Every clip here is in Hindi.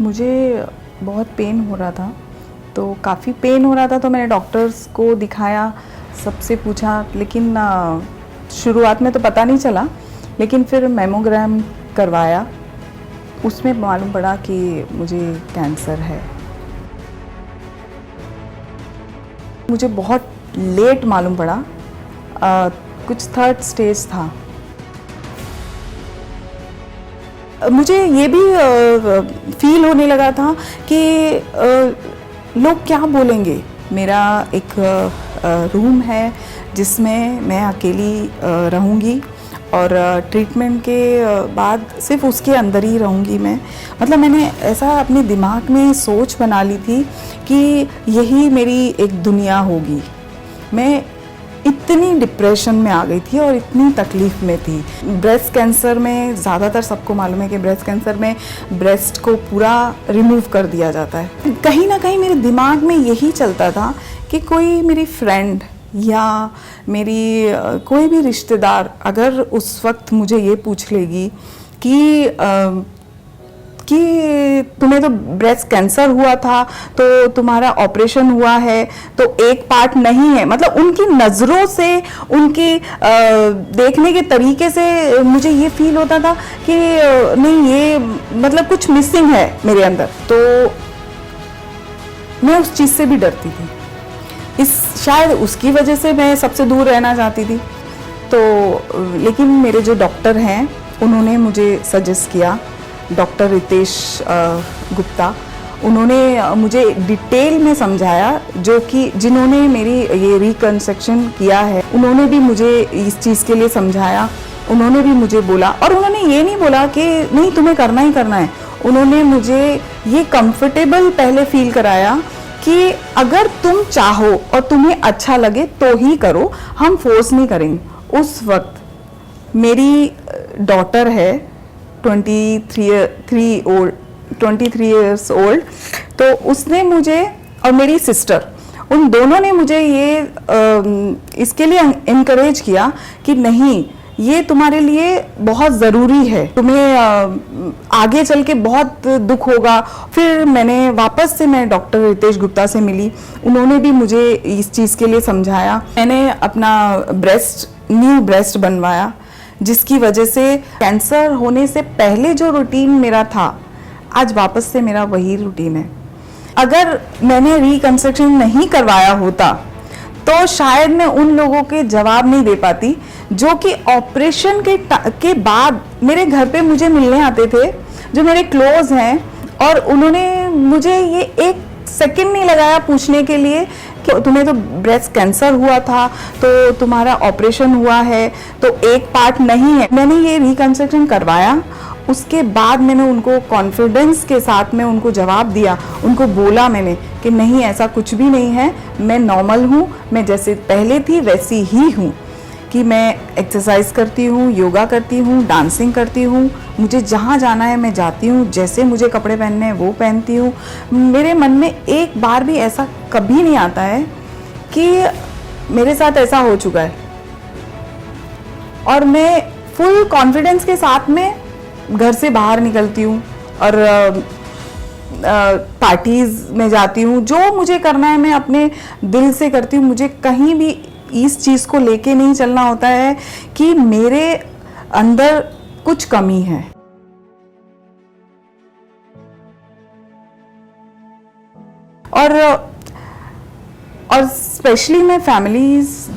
मुझे बहुत पेन हो रहा था, तो काफ़ी पेन हो रहा था, तो मैंने डॉक्टर्स को दिखाया, सबसे पूछा, लेकिन शुरुआत में तो पता नहीं चला, लेकिन फिर मैमोग्राम करवाया, उसमें मालूम पड़ा कि मुझे कैंसर है। मुझे बहुत लेट मालूम पड़ा, कुछ 3rd स्टेज था। मुझे ये भी फील होने लगा था कि लोग क्या बोलेंगे। मेरा एक रूम है जिसमें मैं अकेली रहूँगी और ट्रीटमेंट के बाद सिर्फ उसके अंदर ही रहूँगी मैं। मतलब मैंने ऐसा अपने दिमाग में सोच बना ली थी कि यही मेरी एक दुनिया होगी। मैं इतनी डिप्रेशन में आ गई थी और इतनी तकलीफ़ में थी। ब्रेस्ट कैंसर में ज़्यादातर सबको मालूम है कि ब्रेस्ट कैंसर में ब्रेस्ट को पूरा रिमूव कर दिया जाता है। कहीं ना कहीं मेरे दिमाग में यही चलता था कि कोई मेरी फ्रेंड या मेरी कोई भी रिश्तेदार अगर उस वक्त मुझे ये पूछ लेगी कि तुम्हें तो ब्रेस्ट कैंसर हुआ था, तो तुम्हारा ऑपरेशन हुआ है, तो एक पार्ट नहीं है। मतलब उनकी नज़रों से, उनकी देखने के तरीके से मुझे ये फील होता था कि नहीं, ये मतलब कुछ मिसिंग है मेरे अंदर। तो मैं उस चीज़ से भी डरती थी। शायद उसकी वजह से मैं सबसे दूर रहना चाहती थी। तो लेकिन मेरे जो डॉक्टर हैं उन्होंने मुझे सजेस्ट किया, डॉक्टर रितेश गुप्ता, उन्होंने मुझे डिटेल में समझाया, जिन्होंने मेरी ये रिकंस्ट्रक्शन किया है, उन्होंने भी मुझे इस चीज़ के लिए समझाया। उन्होंने भी मुझे बोला, और उन्होंने ये नहीं बोला कि नहीं तुम्हें करना ही करना है। उन्होंने मुझे ये कंफर्टेबल पहले फील कराया कि अगर तुम चाहो और तुम्हें अच्छा लगे तो ही करो, हम फोर्स नहीं करेंगे। उस वक्त मेरी डॉटर है 23 इयर्स ओल्ड, तो उसने मुझे और मेरी सिस्टर, उन दोनों ने मुझे ये इसके लिए इनकरेज किया कि नहीं, ये तुम्हारे लिए बहुत ज़रूरी है, तुम्हें आगे चल के बहुत दुख होगा। फिर मैं डॉक्टर रितेश गुप्ता से मिली, उन्होंने भी मुझे इस चीज़ के लिए समझाया। मैंने अपना न्यू ब्रेस्ट बनवाया, जिसकी वजह से कैंसर होने से पहले जो रूटीन मेरा था, आज वापस से मेरा वही रूटीन है। अगर मैंने रिकंस्ट्रक्शन नहीं करवाया होता तो शायद मैं उन लोगों के जवाब नहीं दे पाती जो कि ऑपरेशन के बाद मेरे घर पे मुझे मिलने आते थे, जो मेरे क्लोज हैं, और उन्होंने मुझे ये एक सेकंड नहीं लगाया पूछने के लिए कि तुम्हें तो ब्रेस्ट कैंसर हुआ था, तो तुम्हारा ऑपरेशन हुआ है, तो एक पार्ट नहीं है। मैंने ये रिकंस्ट्रक्शन करवाया, उसके बाद मैंने उनको कॉन्फिडेंस के साथ में उनको जवाब दिया, उनको बोला मैंने कि नहीं, ऐसा कुछ भी नहीं है, मैं नॉर्मल हूँ, मैं जैसे पहले थी वैसी ही हूँ, कि मैं एक्सरसाइज करती हूँ, योगा करती हूँ, डांसिंग करती हूँ, मुझे जहाँ जाना है मैं जाती हूँ, जैसे मुझे कपड़े पहनने हैं वो पहनती हूँ। मेरे मन में एक बार भी ऐसा कभी नहीं आता है कि मेरे साथ ऐसा हो चुका है, और मैं फुल कॉन्फिडेंस के साथ में घर से बाहर निकलती हूँ और पार्टीज में जाती हूँ। जो मुझे करना है मैं अपने दिल से करती हूँ। मुझे कहीं भी इस चीज़ को लेके नहीं चलना होता है कि मेरे अंदर कुछ कमी है। और स्पेशली मैं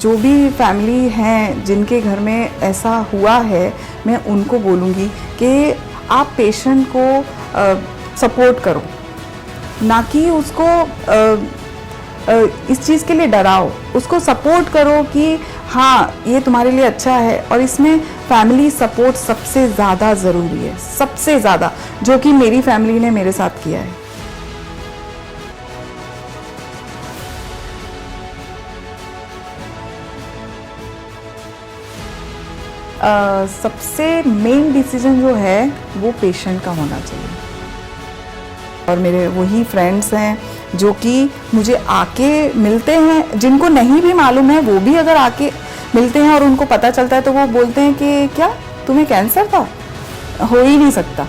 जो भी फैमिली हैं जिनके घर में ऐसा हुआ है, मैं उनको बोलूँगी कि आप पेशेंट को सपोर्ट करो, ना कि उसको इस चीज़ के लिए डराओ। उसको सपोर्ट करो कि हाँ, ये तुम्हारे लिए अच्छा है, और इसमें फैमिली सपोर्ट सबसे ज़्यादा ज़रूरी है, सबसे ज़्यादा, जो कि मेरी फैमिली ने मेरे साथ किया है। सबसे मेन डिसीजन जो है वो पेशेंट का होना चाहिए, और मेरे वही फ्रेंड्स हैं जो कि मुझे आके मिलते हैं, जिनको नहीं भी मालूम है वो भी अगर आके मिलते हैं और उनको पता चलता है तो वो बोलते हैं कि क्या तुम्हें कैंसर था, हो ही नहीं सकता।